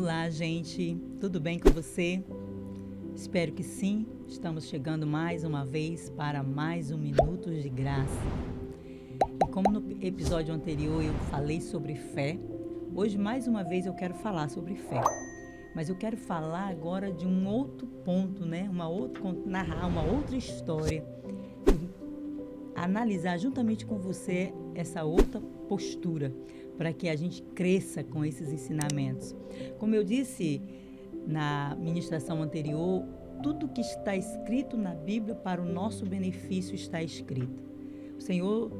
Olá, gente, tudo bem com você? Espero que sim. Estamos chegando mais uma vez para mais um Minutos de Graça. E como no episódio anterior eu falei sobre fé, hoje mais uma vez eu quero falar sobre fé. Mas eu quero falar agora de um outro ponto, né? Narrar uma outra história. Analisar juntamente com você essa outra postura, para que a gente cresça com esses ensinamentos. Como eu disse na ministração anterior, tudo que está escrito na Bíblia para o nosso benefício está escrito. O Senhor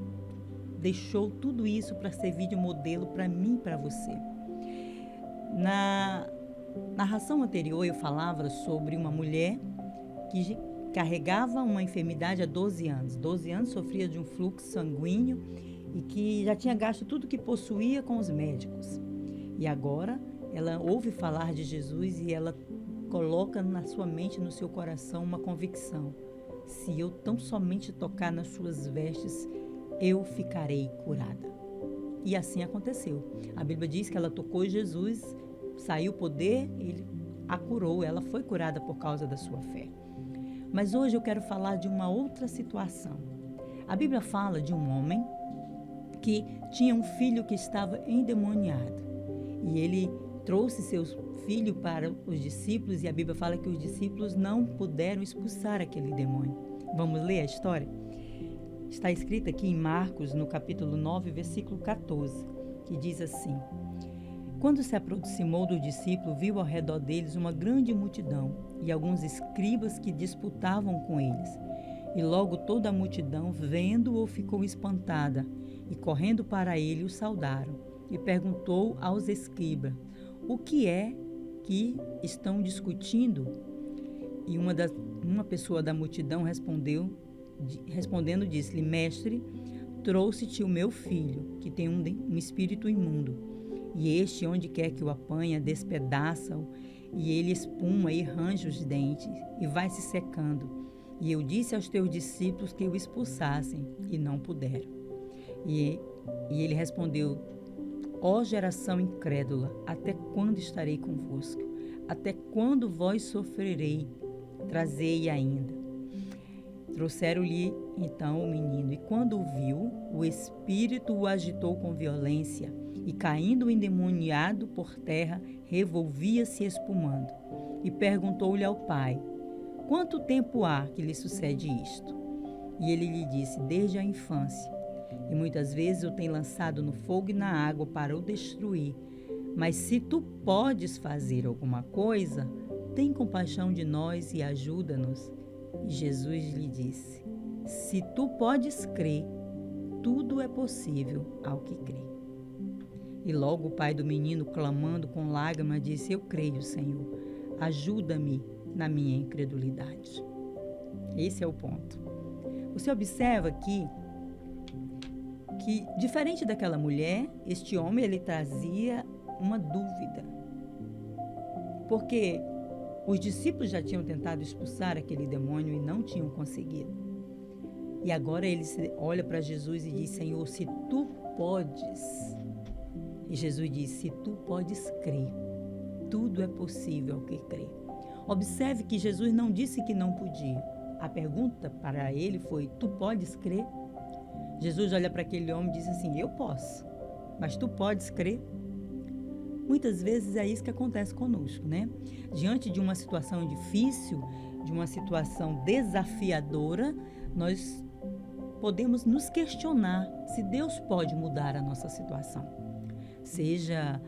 deixou tudo isso para servir de modelo para mim e para você. Na narração anterior eu falava sobre uma mulher que carregava uma enfermidade há 12 anos. 12 anos sofria de um fluxo sanguíneo e que já tinha gasto tudo que possuía com os médicos. E agora ela ouve falar de Jesus e ela coloca na sua mente, no seu coração, uma convicção: se eu tão somente tocar nas suas vestes, eu ficarei curada. E assim aconteceu. A Bíblia diz que ela tocou Jesus, saiu o poder, ele a curou, ela foi curada por causa da sua fé. Mas hoje eu quero falar de uma outra situação. A Bíblia fala de um homem que tinha um filho que estava endemoniado. E ele trouxe seu filho para os discípulos e a Bíblia fala que os discípulos não puderam expulsar aquele demônio. Vamos ler a história? Está escrito aqui em Marcos, no capítulo 9, versículo 14, que diz assim: Quando se aproximou do discípulo, viu ao redor deles uma grande multidão e alguns escribas que disputavam com eles. E logo toda a multidão, vendo-o, ficou espantada, e correndo para ele o saudaram. E perguntou aos escribas: o que é que estão discutindo? E uma pessoa da multidão respondendo disse-lhe: Mestre, trouxe-te o meu filho, que tem um espírito imundo. E este, onde quer que o apanha, despedaça-o, e ele espuma e arranja os dentes, e vai se secando. E eu disse aos teus discípulos que o expulsassem, e não puderam. E ele respondeu: Ó geração incrédula, até quando estarei convosco? Até quando vós sofrerei? Trazei ainda. Trouxeram-lhe então o menino, e quando o viu, o espírito o agitou com violência, e caindo endemoniado por terra, revolvia-se espumando. E perguntou-lhe ao pai: Quanto tempo há que lhe sucede isto? E ele lhe disse: Desde a infância. E muitas vezes o tem lançado no fogo e na água para o destruir. Mas se tu podes fazer alguma coisa, tem compaixão de nós e ajuda-nos. E Jesus lhe disse: Se tu podes crer, tudo é possível ao que crê. E logo o pai do menino, clamando com lágrimas, disse: Eu creio, Senhor, ajuda-me na minha incredulidade. Esse é o ponto. Você observa aqui que, diferente daquela mulher, este homem ele trazia uma dúvida. Porque os discípulos já tinham tentado expulsar aquele demônio e não tinham conseguido. E agora ele olha para Jesus e diz: Senhor, se tu podes. E Jesus diz: se tu podes crer, tudo é possível ao que crê. Observe que Jesus não disse que não podia. A pergunta para ele foi: tu podes crer? Jesus olha para aquele homem e diz assim: eu posso, mas tu podes crer? Muitas vezes é isso que acontece conosco, né? Diante de uma situação difícil, de uma situação desafiadora, nós podemos nos questionar se Deus pode mudar a nossa situação. Seja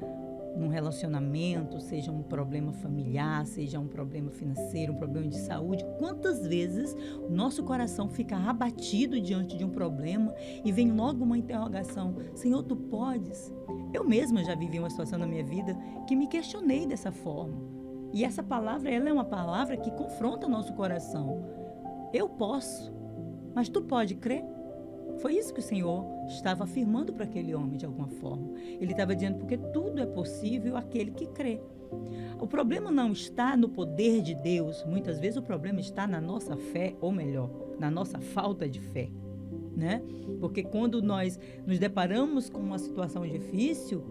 num relacionamento, seja um problema familiar, seja um problema financeiro, um problema de saúde. Quantas vezes o nosso coração fica abatido diante de um problema e vem logo uma interrogação: Senhor, tu podes? Eu mesma já vivi uma situação na minha vida que me questionei dessa forma. E essa palavra, ela é uma palavra que confronta nosso coração. Eu posso, mas tu pode crer? Foi isso que o Senhor estava afirmando para aquele homem de alguma forma. Ele estava dizendo: porque tudo é possível àquele que crê. O problema não está no poder de Deus. Muitas vezes o problema está na nossa fé, ou melhor, na nossa falta de fé, né? Porque quando nós nos deparamos com uma situação difícil,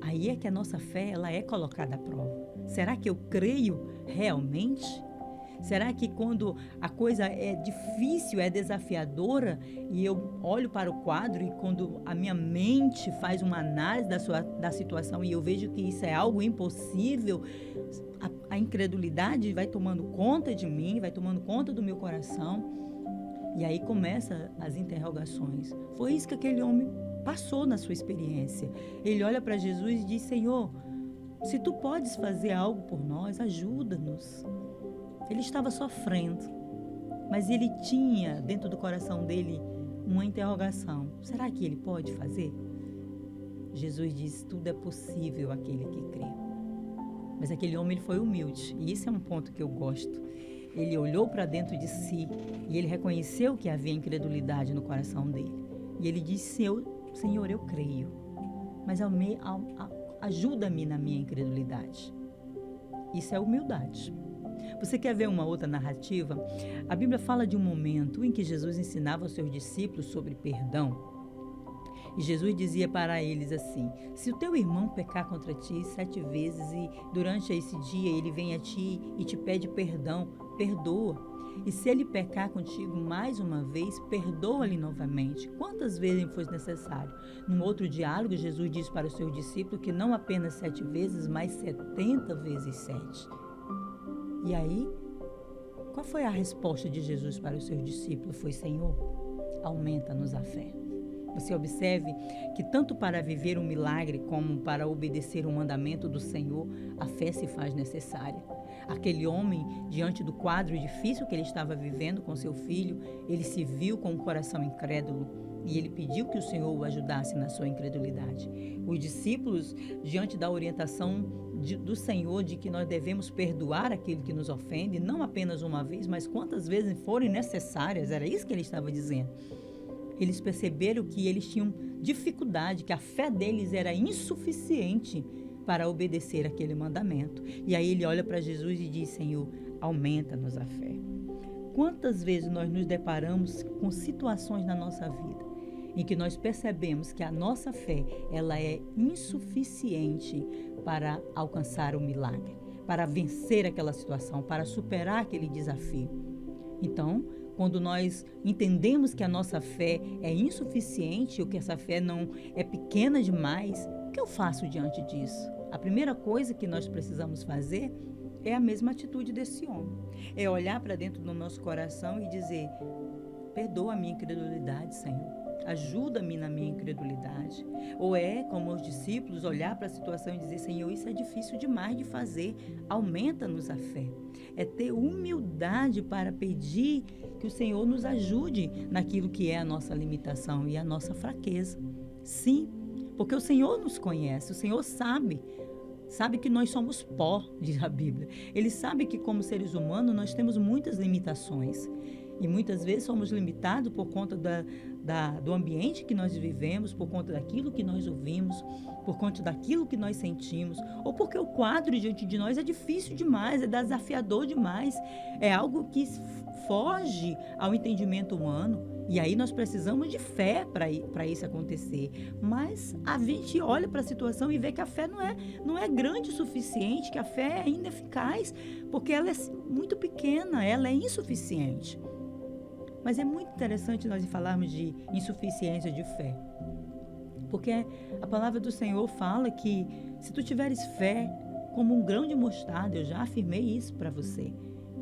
aí é que a nossa fé ela é colocada à prova. Será que eu creio realmente? Será que quando a coisa é difícil, é desafiadora, e eu olho para o quadro e quando a minha mente faz uma análise da situação e eu vejo que isso é algo impossível, a incredulidade vai tomando conta de mim, vai tomando conta do meu coração, e aí começam as interrogações. Foi isso que aquele homem passou na sua experiência. Ele olha para Jesus e diz: Senhor, se tu podes fazer algo por nós, ajuda-nos. Ele estava sofrendo, mas ele tinha dentro do coração dele uma interrogação: será que ele pode fazer? Jesus diz: tudo é possível àquele que crê. Mas aquele homem, ele foi humilde, e isso é um ponto que eu gosto. Ele olhou para dentro de si e ele reconheceu que havia incredulidade no coração dele. E ele disse: Senhor, eu creio, mas ajuda-me na minha incredulidade. Isso é humildade. Você quer ver uma outra narrativa? A Bíblia fala de um momento em que Jesus ensinava aos seus discípulos sobre perdão. E Jesus dizia para eles assim: se o teu irmão pecar contra ti 7 vezes e durante esse dia ele vem a ti e te pede perdão, perdoa. E se ele pecar contigo mais uma vez, perdoa-lhe novamente, quantas vezes for necessário. Num outro diálogo, Jesus diz para os seus discípulos que não apenas 7 vezes, mas 70 vezes 7. E aí, qual foi a resposta de Jesus para os seus discípulos? Foi: Senhor, aumenta-nos a fé. Você observe que tanto para viver um milagre como para obedecer um mandamento do Senhor, a fé se faz necessária. Aquele homem, diante do quadro difícil que ele estava vivendo com seu filho, ele se viu com um coração incrédulo e ele pediu que o Senhor o ajudasse na sua incredulidade. Os discípulos, diante da orientação do Senhor de que nós devemos perdoar aquele que nos ofende, não apenas uma vez, mas quantas vezes forem necessárias, era isso que ele estava dizendo. Eles perceberam que eles tinham dificuldade, que a fé deles era insuficiente para obedecer aquele mandamento. E aí ele olha para Jesus e diz: Senhor, aumenta-nos a fé. Quantas vezes nós nos deparamos com situações na nossa vida em que nós percebemos que a nossa fé ela é insuficiente para alcançar o milagre, para vencer aquela situação, para superar aquele desafio. Então, quando nós entendemos que a nossa fé é insuficiente ou que essa fé não é pequena demais, o que eu faço diante disso? A primeira coisa que nós precisamos fazer é a mesma atitude desse homem. É olhar para dentro do nosso coração e dizer: perdoa a minha incredulidade, Senhor. Ajuda-me na minha incredulidade. Ou é, como os discípulos, olhar para a situação e dizer: Senhor, isso é difícil demais de fazer. Aumenta-nos a fé. É ter humildade para pedir que o Senhor nos ajude naquilo que é a nossa limitação e a nossa fraqueza. Sim, porque o Senhor nos conhece, o Senhor sabe que nós somos pó, diz a Bíblia. Ele sabe que como seres humanos nós temos muitas limitações. E muitas vezes somos limitados por conta do ambiente que nós vivemos, por conta daquilo que nós ouvimos, por conta daquilo que nós sentimos, ou porque o quadro diante de nós é difícil demais, é desafiador demais, é algo que foge ao entendimento humano. E aí nós precisamos de fé para isso acontecer. Mas a gente olha para a situação e vê que a fé não é grande o suficiente, que a fé é ineficaz, porque ela é muito pequena, ela é insuficiente. Mas é muito interessante nós falarmos de insuficiência de fé, porque a palavra do Senhor fala que se tu tiveres fé como um grão de mostarda, eu já afirmei isso para você,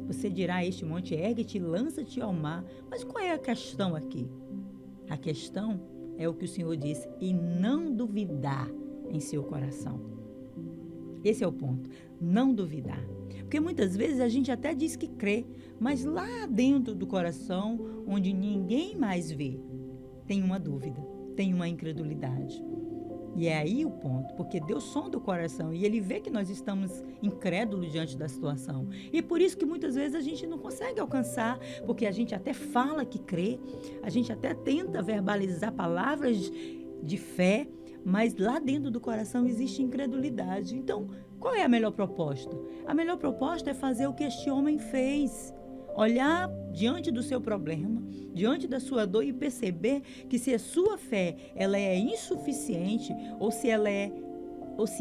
você dirá a este monte: ergue-te e lança-te ao mar. Mas qual é a questão aqui? A questão é o que o Senhor disse: e não duvidar em seu coração. Esse é o ponto, não duvidar. Porque muitas vezes a gente até diz que crê, mas lá dentro do coração, onde ninguém mais vê, tem uma dúvida, tem uma incredulidade. E é aí o ponto, porque Deus sonda o coração e Ele vê que nós estamos incrédulos diante da situação. E é por isso que muitas vezes a gente não consegue alcançar, porque a gente até fala que crê, a gente até tenta verbalizar palavras de fé, mas lá dentro do coração existe incredulidade. Então, qual é a melhor proposta? A melhor proposta é fazer o que este homem fez. Olhar diante do seu problema, diante da sua dor e perceber que se a sua fé ela é insuficiente ou se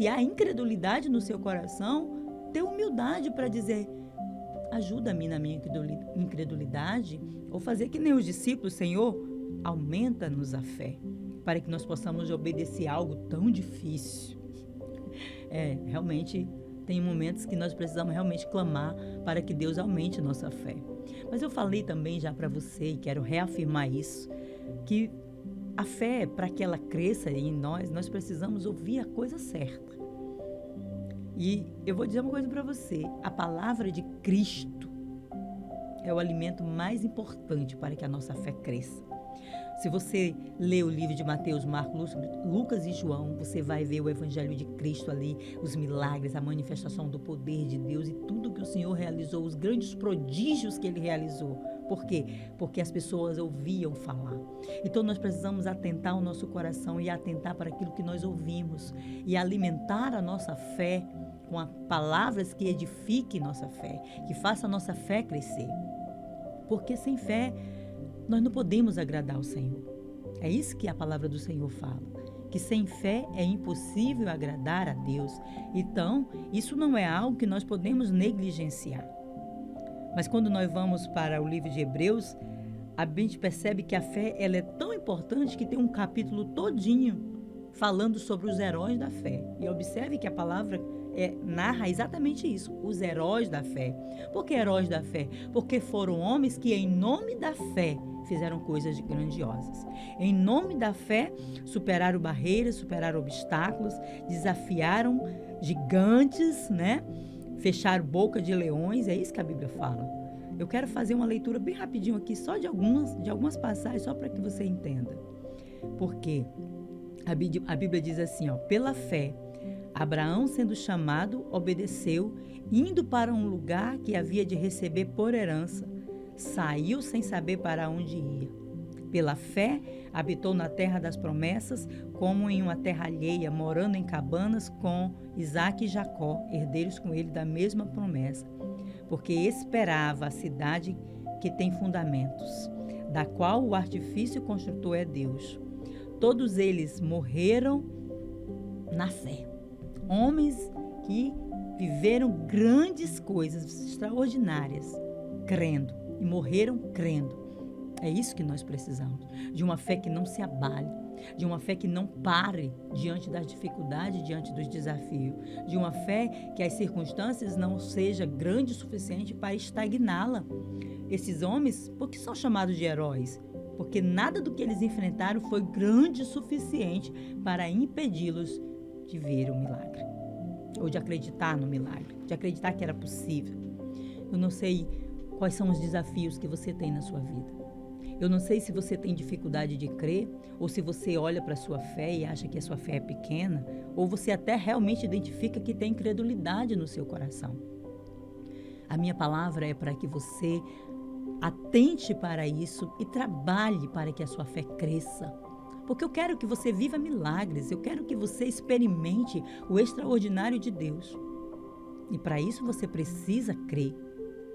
há incredulidade no seu coração, ter humildade para dizer: ajuda-me na minha incredulidade, ou fazer que nem os discípulos: Senhor, aumenta-nos a fé, para que nós possamos obedecer algo tão difícil. Realmente tem momentos que nós precisamos realmente clamar para que Deus aumente nossa fé. Mas eu falei também já para você, e quero reafirmar isso, que a fé, para que ela cresça em nós precisamos ouvir a coisa certa. E eu vou dizer uma coisa para você: a palavra de Cristo é o alimento mais importante para que a nossa fé cresça. Se você ler o livro de Mateus, Marcos, Lucas e João, você vai ver o Evangelho de Cristo ali, os milagres, a manifestação do poder de Deus e tudo que o Senhor realizou, os grandes prodígios que Ele realizou. Por quê? Porque as pessoas ouviam falar. Então nós precisamos atentar o nosso coração e atentar para aquilo que nós ouvimos e alimentar a nossa fé com palavras que edifiquem nossa fé, que façam a nossa fé crescer. Porque sem fé nós não podemos agradar o Senhor. É isso que a palavra do Senhor fala, que sem fé é impossível agradar a Deus. Então, isso não é algo que nós podemos negligenciar. Mas quando nós vamos para o livro de Hebreus, a gente percebe que a fé ela é tão importante que tem um capítulo todinho falando sobre os heróis da fé. E observe que a palavra narra exatamente isso, os heróis da fé. Por que heróis da fé? Porque foram homens que, em nome da fé, fizeram coisas grandiosas. Em nome da fé, superaram barreiras, superaram obstáculos, desafiaram gigantes, fecharam boca de leões. É isso que a Bíblia fala. Eu quero fazer uma leitura bem rapidinho aqui, só de algumas passagens, só para que você entenda. Porque a Bíblia diz assim, pela fé, Abraão, sendo chamado, obedeceu, indo para um lugar que havia de receber por herança. Saiu sem saber para onde ia. Pela fé, habitou na terra das promessas, como em uma terra alheia, morando em cabanas com Isaque e Jacó, herdeiros com ele da mesma promessa, porque esperava a cidade que tem fundamentos, da qual o artifício construtor é Deus. Todos eles morreram na fé. Homens que viveram grandes coisas extraordinárias, crendo, e morreram crendo. É isso que nós precisamos, de uma fé que não se abale, de uma fé que não pare diante das dificuldades, diante dos desafios, de uma fé que as circunstâncias não sejam grandes o suficiente para estagná-la. Esses homens, por que são chamados de heróis? Porque nada do que eles enfrentaram foi grande o suficiente para impedi-los de ver o milagre, ou de acreditar no milagre, de acreditar que era possível. Eu não sei quais são os desafios que você tem na sua vida. Eu não sei se você tem dificuldade de crer, ou se você olha para a sua fé e acha que a sua fé é pequena, ou você até realmente identifica que tem incredulidade no seu coração. A minha palavra é para que você atente para isso e trabalhe para que a sua fé cresça. Porque eu quero que você viva milagres, eu quero que você experimente o extraordinário de Deus. E para isso você precisa crer.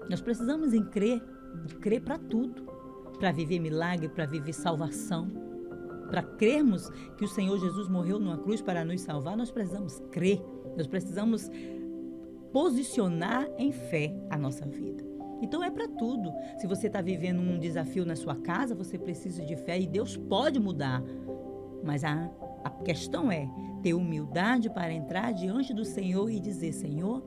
Nós precisamos crer para tudo. Para viver milagre, para viver salvação. Para crermos que o Senhor Jesus morreu numa cruz para nos salvar, nós precisamos crer. Nós precisamos posicionar em fé a nossa vida. Então é para tudo. Se você está vivendo um desafio na sua casa, você precisa de fé e Deus pode mudar. Mas a questão é ter humildade para entrar diante do Senhor e dizer: Senhor,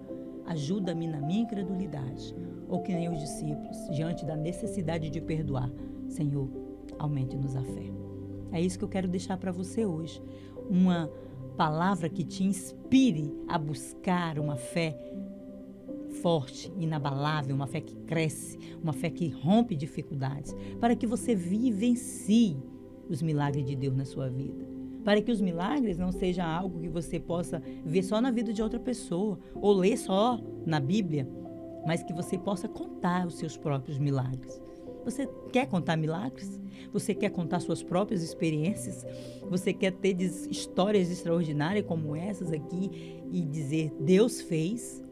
ajuda-me na minha incredulidade. Ou que nem os discípulos, diante da necessidade de perdoar: Senhor, aumente-nos a fé. É isso que eu quero deixar para você hoje. Uma palavra que te inspire a buscar uma fé forte, inabalável, uma fé que cresce, uma fé que rompe dificuldades, para que você vivencie os milagres de Deus na sua vida. Para que os milagres não sejam algo que você possa ver só na vida de outra pessoa, ou ler só na Bíblia, mas que você possa contar os seus próprios milagres. Você quer contar milagres? Você quer contar suas próprias experiências? Você quer ter histórias extraordinárias como essas aqui e dizer: Deus fez?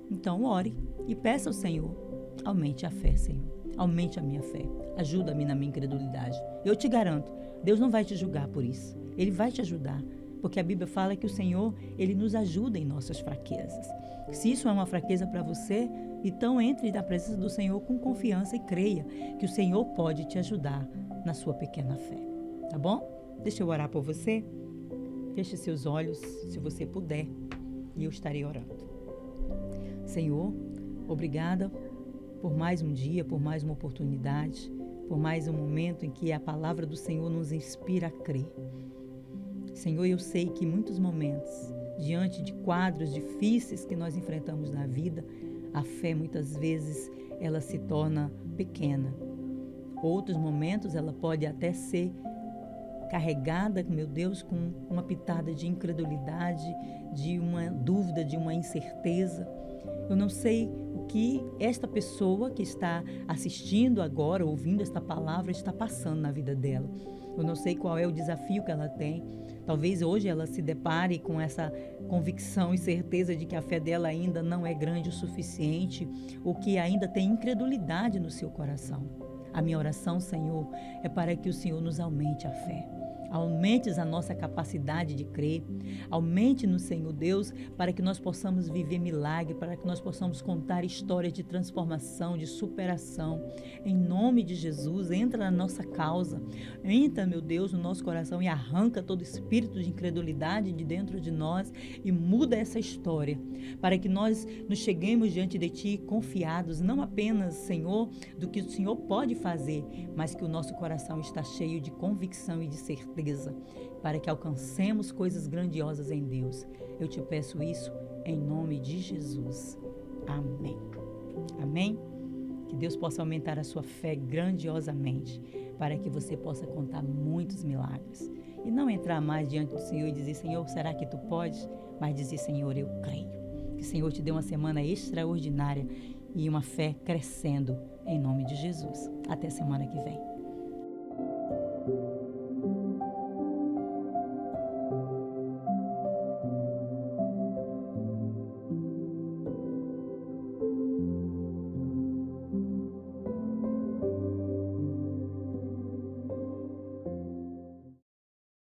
Então ore e peça ao Senhor: aumente a fé, Senhor. Aumente a minha fé. Ajuda-me na minha incredulidade. Eu te garanto, Deus não vai te julgar por isso. Ele vai te ajudar, porque a Bíblia fala que o Senhor, Ele nos ajuda em nossas fraquezas. Se isso é uma fraqueza para você, então entre na presença do Senhor com confiança e creia que o Senhor pode te ajudar na sua pequena fé. Tá bom? Deixa eu orar por você. Feche seus olhos, se você puder, e eu estarei orando. Senhor, obrigada por mais um dia, por mais uma oportunidade, por mais um momento em que a palavra do Senhor nos inspira a crer. Senhor, eu sei que em muitos momentos, diante de quadros difíceis que nós enfrentamos na vida, a fé muitas vezes ela se torna pequena. Outros momentos ela pode até ser carregada, meu Deus, com uma pitada de incredulidade, de uma dúvida, de uma incerteza. Eu não sei o que esta pessoa que está assistindo agora, ouvindo esta palavra, está passando na vida dela. Eu não sei qual é o desafio que ela tem. Talvez hoje ela se depare com essa convicção e certeza de que a fé dela ainda não é grande o suficiente, ou que ainda tem incredulidade no seu coração. A minha oração, Senhor, é para que o Senhor nos aumente a fé. Aumente a nossa capacidade de crer. Aumente no Senhor Deus para que nós possamos viver milagre, para que nós possamos contar histórias de transformação, de superação. Em nome de Jesus, entra na nossa causa. Entra, meu Deus, no nosso coração e arranca todo espírito de incredulidade de dentro de nós e muda essa história, para que nós nos cheguemos diante de Ti confiados, não apenas, Senhor, do que o Senhor pode fazer, mas que o nosso coração está cheio de convicção e de certeza, para que alcancemos coisas grandiosas em Deus. Eu te peço isso em nome de Jesus. Amém. Amém? Que Deus possa aumentar a sua fé grandiosamente, para que você possa contar muitos milagres. E não entrar mais diante do Senhor e dizer, Senhor, será que Tu podes? Mas dizer, Senhor, eu creio. Que o Senhor te dê uma semana extraordinária e uma fé crescendo em nome de Jesus. Até semana que vem.